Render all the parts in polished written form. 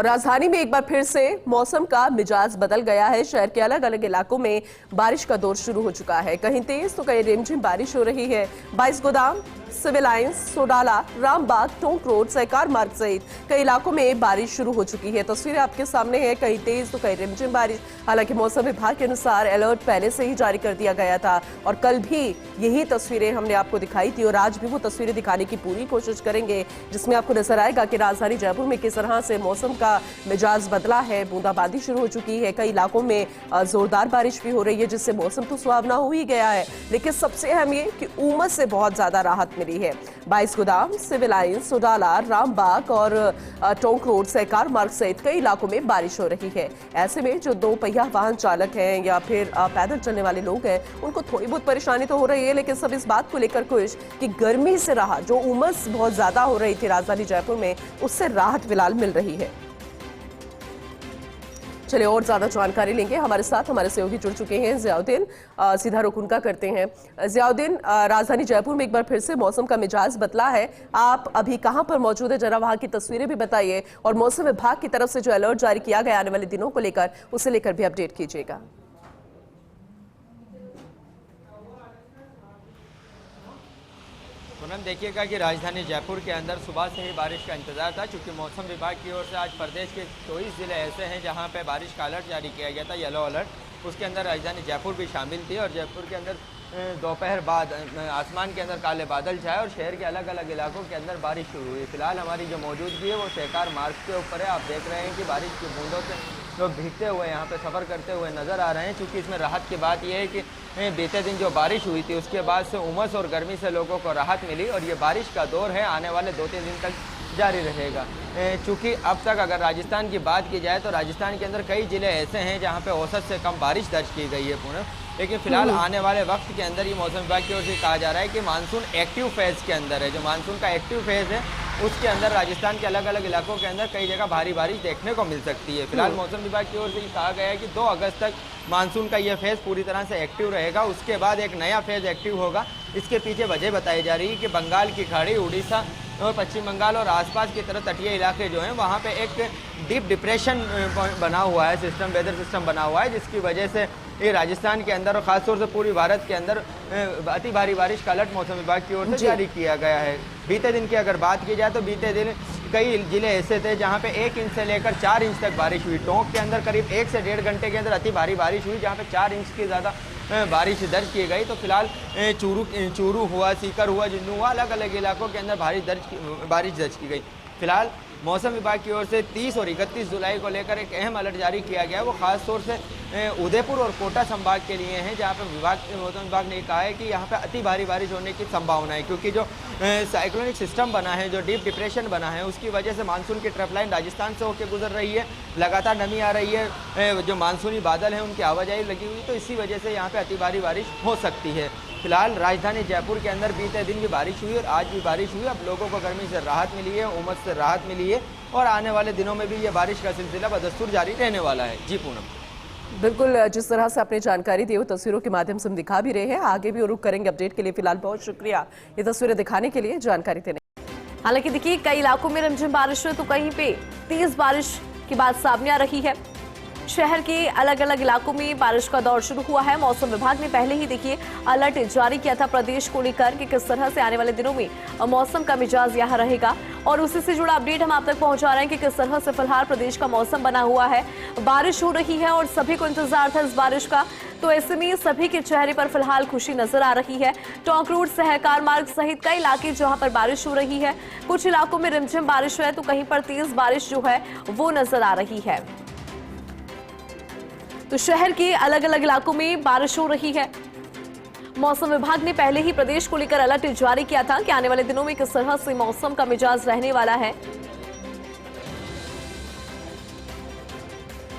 और राजधानी में एक बार फिर से मौसम का मिजाज बदल गया है। शहर के अलग अलग इलाकों में बारिश का दौर शुरू हो चुका है। कहीं तेज तो कहीं रिमझिम बारिश हो रही है। 22 गोदाम, Civil Lines, Sodala, Rambagh, Tonk Road, Sahkar Marg सहित कई इलाकों में बारिश शुरू हो चुकी है। तस्वीरें आपके सामने है, कहीं तेज तो कहीं रिमझिम बारिश। हालांकि मौसम विभाग के अनुसार अलर्ट पहले से ही जारी कर दिया गया था और कल भी यही तस्वीरें हमने आपको दिखाई थी और आज भी वो तस्वीरें दिखाने की पूरी कोशिश करेंगे, जिसमें आपको नजर आएगा कि राजधानी जयपुर में किस तरह से मौसम का मिजाज बदला है। बूंदाबांदी शुरू हो चुकी है, कई इलाकों में जोरदार बारिश भी हो रही है, जिससे मौसम तो सुहावना हो ही गया है। लेकिन सबसे अहम ये कि उमस से बहुत ज्यादा राहत मिली है। 22 गोदाम, सिविल लाइंस, सोडाला, रामबाग और टोंक रोड, सहकार मार्ग सहित कई इलाकों में बारिश हो रही है। ऐसे में जो दो पहिया वाहन चालक हैं या फिर पैदल चलने वाले लोग हैं, उनको थोड़ी बहुत परेशानी तो हो रही है, लेकिन सब इस बात को लेकर खुश कि गर्मी से राहत, जो उमस बहुत ज्यादा हो रही थी राजधानी जयपुर में, उससे राहत फिलहाल मिल रही है। चलिए और ज्यादा जानकारी लेंगे। हमारे साथ हमारे सहयोगी जुड़ चुके हैं जियाउद्दीन। सीधा रुख उनका करते हैं। जियाउद्दीन, राजधानी जयपुर में एक बार फिर से मौसम का मिजाज बदला है। आप अभी कहां पर मौजूद है, जरा वहां की तस्वीरें भी बताइए और मौसम विभाग की तरफ से जो अलर्ट जारी किया गया आने वाले दिनों को लेकर, उसे लेकर भी अपडेट कीजिएगा। पूनम, देखिएगा कि राजधानी जयपुर के अंदर सुबह से ही बारिश का इंतजार था, क्योंकि मौसम विभाग की ओर से आज प्रदेश के 24 जिले ऐसे हैं जहां पे बारिश का अलर्ट जारी किया गया था, येलो अलर्ट। उसके अंदर राजधानी जयपुर भी शामिल थी और जयपुर के अंदर दोपहर बाद आसमान के अंदर काले बादल छाए और शहर के अलग अलग इलाकों के अंदर बारिश शुरू हुई। फिलहाल हमारी जो मौजूदगी है वो सहकार मार्ग के ऊपर है। आप देख रहे हैं कि बारिश की बूंदों से लोग भीगते हुए यहाँ पे सफ़र करते हुए नज़र आ रहे हैं। चूँकि इसमें राहत की बात यह है कि बीते दिन जो बारिश हुई थी उसके बाद से उमस और गर्मी से लोगों को राहत मिली और ये बारिश का दौर है आने वाले 2-3 दिन तक जारी रहेगा। चूँकि अब तक अगर राजस्थान की बात की जाए तो राजस्थान के अंदर कई ज़िले ऐसे हैं जहाँ पे औसत से कम बारिश दर्ज की गई है पूर्ण। लेकिन फिलहाल आने वाले वक्त के अंदर ही मौसम विभाग की ओर से कहा जा रहा है कि मानसून एक्टिव फेज़ के अंदर है। जो मानसून का एक्टिव फेज़ है उसके अंदर राजस्थान के अलग अलग इलाकों के अंदर कई जगह भारी बारिश देखने को मिल सकती है। फिलहाल मौसम विभाग की ओर से कहा गया है कि 2 अगस्त तक मानसून का यह फेज़ पूरी तरह से एक्टिव रहेगा। उसके बाद एक नया फेज़ एक्टिव होगा। इसके पीछे वजह बताई जा रही है कि बंगाल की खाड़ी, उड़ीसा और पश्चिम बंगाल और आसपास की तरह तटीय इलाके जो हैं वहाँ पे एक डीप डिप्रेशन बना हुआ है, सिस्टम, वेदर सिस्टम बना हुआ है, जिसकी वजह से ये राजस्थान के अंदर और ख़ासतौर से पूरी भारत के अंदर अति भारी बारिश का अलर्ट मौसम विभाग की ओर से जारी किया गया है। बीते दिन की अगर बात की जाए तो बीते दिन कई जिले ऐसे थे जहाँ पे 1 इंच से लेकर 4 इंच तक बारिश हुई। टोंक के अंदर करीब 1 से 1.5 घंटे के अंदर अति भारी बारिश हुई, जहाँ पे 4 इंच की ज़्यादा बारिश दर्ज की गई। तो फिलहाल चूरू हुआ, सीकर हुआ, झुंझुनू हुआ, अलग अलग इलाकों के अंदर बारिश दर्ज की गई। फिलहाल मौसम विभाग की ओर से 30 और 31 जुलाई को लेकर एक अहम अलर्ट जारी किया गया है। वो खास तौर से उदयपुर और कोटा संभाग के लिए हैं, जहाँ पर मौसम विभाग ने कहा है कि यहाँ पे अति भारी बारिश होने की संभावना है, क्योंकि जो साइक्लोनिक सिस्टम बना है, जो डीप डिप्रेशन बना है, उसकी वजह से मानसून की ट्रफ लाइन राजस्थान से होकर गुजर रही है। लगातार नमी आ रही है, जो मानसूनी बादल हैं उनकी आवाजाही लगी हुई, तो इसी वजह से यहाँ पे अति भारी बारिश हो सकती है। फिलहाल राजधानी जयपुर के अंदर बीते दिन भी बारिश हुई और आज भी बारिश हुई। अब लोगों को गर्मी से राहत मिली है, उमस से राहत मिली है और आने वाले दिनों में भी ये बारिश का सिलसिला बदस्तूर जारी रहने वाला है। जी पूनम। बिल्कुल, जिस तरह से आपने जानकारी दी वो तस्वीरों के माध्यम से हम दिखा भी रहे हैं, आगे भी रुक करेंगे अपडेट के लिए। फिलहाल बहुत शुक्रिया ये तस्वीरें दिखाने के लिए, जानकारी देने। हालांकि देखिए, कई इलाकों में रिमझिम बारिश है तो कहीं पे तेज बारिश की बात सामने आ रही है। शहर के अलग अलग इलाकों में बारिश का दौर शुरू हुआ है। मौसम विभाग ने पहले ही देखिए अलर्ट जारी किया था प्रदेश को लेकर कि किस तरह से आने वाले दिनों में मौसम का मिजाज यहाँ रहेगा और उसी से जुड़ा अपडेट हम आप तक पहुंचा रहे हैं कि किस तरह से फिलहाल प्रदेश का मौसम बना हुआ है। बारिश हो रही है और सभी को इंतजार था इस बारिश का, तो ऐसे में सभी के चेहरे पर फिलहाल खुशी नजर आ रही है। टोंक रोड, सहकार मार्ग सहित कई इलाके जहां पर बारिश हो रही है। कुछ इलाकों में रिमझिम बारिश है तो कहीं पर तेज बारिश जो है वो नजर आ रही है। तो शहर के अलग अलग इलाकों में बारिश हो रही है। मौसम विभाग ने पहले ही प्रदेश को लेकर अलर्ट जारी किया था कि आने वाले दिनों में किस तरह से मौसम का मिजाज रहने वाला है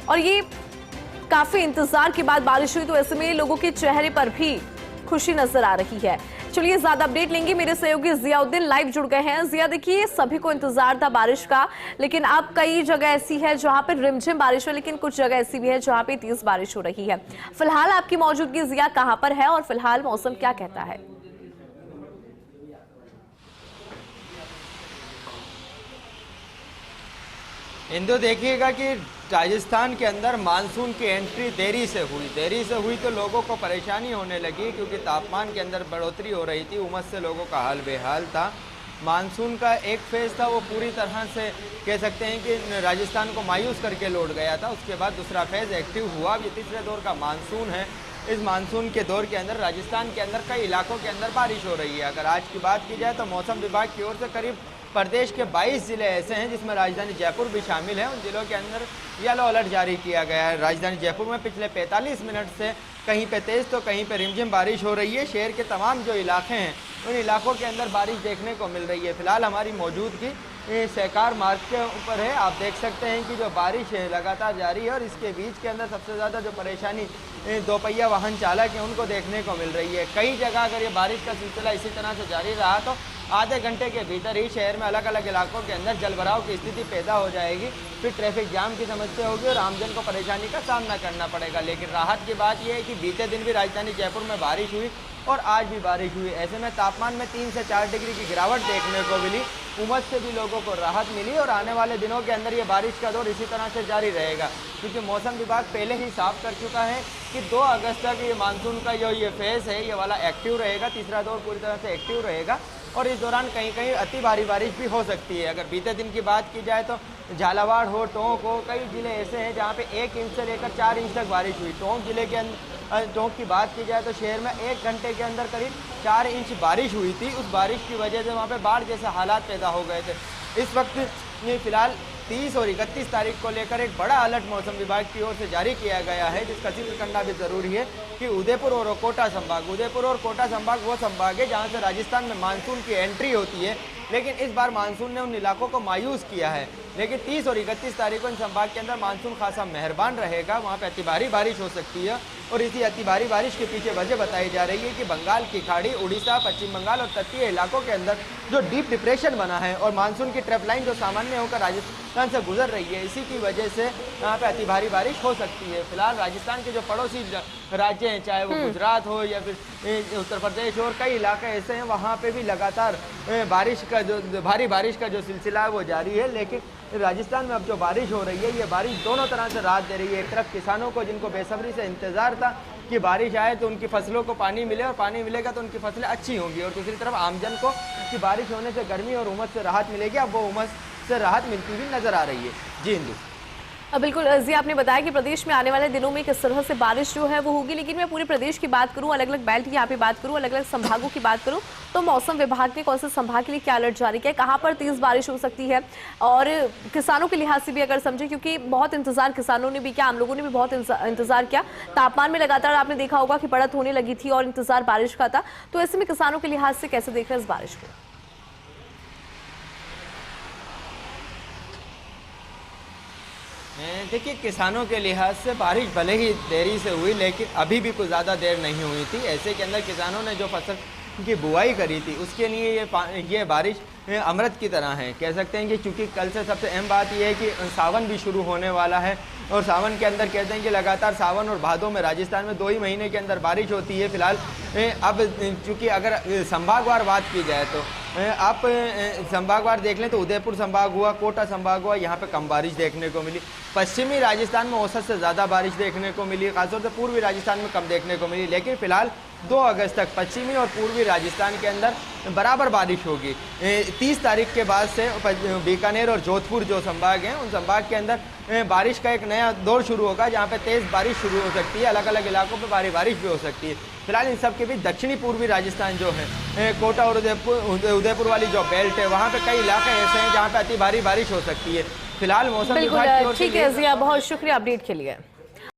और ये काफी इंतजार के बाद बारिश हुई, तो ऐसे में लोगों के चेहरे पर भी खुशी नजर आ रही है। चलिए ज्यादा अपडेट लेंगे, मेरे सहयोगी जियाउद्दीन लाइव जुड़ गए हैं। जिया, देखिए सभी को इंतजार था बारिश का, लेकिन अब कई जगह ऐसी है जहां पर रिमझिम बारिश है, लेकिन कुछ जगह ऐसी भी है जहां पे तेज बारिश हो रही है। फिलहाल आपकी मौजूदगी जिया कहां पर है और फिलहाल मौसम क्या कहता है? इंदु देखिएगा कि राजस्थान के अंदर मानसून की एंट्री देरी से हुई तो लोगों को परेशानी होने लगी, क्योंकि तापमान के अंदर बढ़ोतरी हो रही थी, उमस से लोगों का हाल बेहाल था। मानसून का एक फेज़ था वो पूरी तरह से कह सकते हैं कि राजस्थान को मायूस करके लौट गया था। उसके बाद दूसरा फेज़ एक्टिव हुआ। अब ये तीसरे दौर का मानसून है। इस मानसून के दौर के अंदर राजस्थान के अंदर कई इलाकों के अंदर बारिश हो रही है। अगर आज की बात की जाए तो मौसम विभाग की ओर से करीब प्रदेश के 22 ज़िले ऐसे हैं जिसमें राजधानी जयपुर भी शामिल है। उन ज़िलों के अंदर येलो अलर्ट जारी किया गया है। राजधानी जयपुर में पिछले 45 मिनट से कहीं पे तेज़ तो कहीं पे रिमझिम बारिश हो रही है। शहर के तमाम जो इलाके हैं उन इलाकों के अंदर बारिश देखने को मिल रही है। फिलहाल हमारी मौजूदगी सहकार मार्ग के ऊपर है। आप देख सकते हैं कि जो बारिश है लगातार जारी है और इसके बीच के अंदर सबसे ज़्यादा जो परेशानी दोपहिया वाहन चालक हैं उनको देखने को मिल रही है। कई जगह अगर ये बारिश का सिलसिला इसी तरह से जारी रहा तो आधे घंटे के भीतर ही शहर में अलग अलग इलाकों के अंदर जलभराव की स्थिति पैदा हो जाएगी। फिर ट्रैफिक जाम की समस्या होगी और आमजन को परेशानी का सामना करना पड़ेगा। लेकिन राहत की बात यह है कि बीते दिन भी राजधानी जयपुर में बारिश हुई और आज भी बारिश हुई। ऐसे में तापमान में 3 से 4 डिग्री की गिरावट देखने को मिली। उमस से भी लोगों को राहत मिली और आने वाले दिनों के अंदर ये बारिश का दौर इसी तरह से जारी रहेगा, क्योंकि मौसम विभाग पहले ही साफ कर चुका है कि 2 अगस्त तक ये मानसून का जो ये फेज़ है ये वाला एक्टिव रहेगा। तीसरा दौर पूरी तरह से एक्टिव रहेगा और इस दौरान कहीं कहीं अति भारी बारिश भी हो सकती है। अगर बीते दिन की बात की जाए तो झालावाड़ हो, टोंक हो, कई ज़िले ऐसे हैं जहाँ पे 1 इंच से लेकर 4 इंच तक बारिश हुई। टोंक जिले के टोंक की बात की जाए तो शहर में 1 घंटे के अंदर करीब 4 इंच बारिश हुई थी। उस बारिश की वजह से वहाँ पे बाढ़ जैसे हालात पैदा हो गए थे। इस वक्त ये फिलहाल 30 और 31 तारीख को लेकर एक बड़ा अलर्ट मौसम विभाग की ओर से जारी किया गया है, जिसका जिक्र करना भी ज़रूरी है कि उदयपुर और कोटा संभाग वो संभाग है जहाँ से राजस्थान में मानसून की एंट्री होती है। लेकिन इस बार मानसून ने उन इलाकों को मायूस किया है। लेकिन 30 और 31 तारीख को इन संभाग के अंदर मानसून खासा मेहरबान रहेगा। वहाँ पे अति भारी बारिश हो सकती है और इसी अति भारी बारिश के पीछे वजह बताई जा रही है कि बंगाल की खाड़ी, उड़ीसा, पश्चिम बंगाल और तटीय इलाकों के अंदर जो डीप डिप्रेशन बना है और मानसून की ट्रैप लाइन जो सामान्य होकर राजस्थान से गुजर रही है, इसी की वजह से यहाँ पे अति भारी बारिश हो सकती है। फिलहाल राजस्थान के जो पड़ोसी राज्य हैं, चाहे वो गुजरात हो या फिर उत्तर प्रदेश हो, और कई इलाके ऐसे हैं वहाँ पे भी लगातार भारी बारिश का जो सिलसिला है वो जारी है। लेकिन राजस्थान में अब जो बारिश हो रही है ये बारिश दोनों तरह से राहत दे रही है। एक तरफ किसानों को जिनको बेसब्री से इंतज़ार था कि बारिश आए तो उनकी फसलों को पानी मिले और पानी मिलेगा तो उनकी फसलें अच्छी होंगी, और दूसरी तरफ आमजन को कि बारिश होने से गर्मी और उमस से राहत मिलेगी। अब वो उमस से राहत मिलती हुई नज़र आ रही है। जी हिंदू। बिल्कुल जी, आपने बताया कि प्रदेश में आने वाले दिनों में किस तरह से बारिश जो है वो होगी। लेकिन मैं पूरे प्रदेश की बात करूं, अलग अलग बेल्ट की यहाँ पे बात करूं, अलग अलग संभागों की बात करूं, तो मौसम विभाग ने कौन से संभाग के लिए क्या अलर्ट जारी किया, कहाँ पर तेज बारिश हो सकती है, और किसानों के लिहाज से भी अगर समझें, क्योंकि बहुत इंतजार किसानों ने भी किया, आम लोगों ने भी बहुत इंतजार किया। तापमान में लगातार आपने देखा होगा कि बढ़त होने लगी थी और इंतजार बारिश का था, तो ऐसे में किसानों के लिहाज से कैसे देख रहे हैं इस बारिश को? देखिए, किसानों के लिहाज से बारिश भले ही देरी से हुई लेकिन अभी भी कुछ ज़्यादा देर नहीं हुई थी। ऐसे के अंदर किसानों ने जो फसल की बुआई करी थी उसके लिए ये बारिश अमृत की तरह है। कह सकते हैं कि चूँकि कल से सबसे अहम बात यह है कि सावन भी शुरू होने वाला है और सावन के अंदर कहते हैं कि लगातार सावन और भादों में राजस्थान में 2 ही महीने के अंदर बारिश होती है। फिलहाल अब चूँकि अगर संभागवार बात की जाए तो आप संभागवार देख लें तो उदयपुर संभाग हुआ, कोटा संभाग हुआ, यहाँ पे कम बारिश देखने को मिली। पश्चिमी राजस्थान में औसत से ज़्यादा बारिश देखने को मिली, खासतौर से पूर्वी राजस्थान में कम देखने को मिली। लेकिन फिलहाल 2 अगस्त तक पश्चिमी और पूर्वी राजस्थान के अंदर बराबर बारिश होगी। 30 तारीख के बाद से बीकानेर और जोधपुर जो संभाग हैं उन संभाग के अंदर बारिश का एक नया दौर शुरू होगा, जहाँ पे तेज़ बारिश शुरू हो सकती है। अलग अलग इलाकों पे भारी बारिश भी हो सकती है। फिलहाल इन सब के बीच दक्षिणी पूर्वी राजस्थान जो है, कोटा और उदयपुर वाली जो बेल्ट है, वहाँ पे कई इलाके ऐसे हैं जहाँ पे अति भारी बारिश हो सकती है। फिलहाल मौसम विभाग की ओर से ठीक है जिया, बहुत शुक्रिया अपडेट के लिए।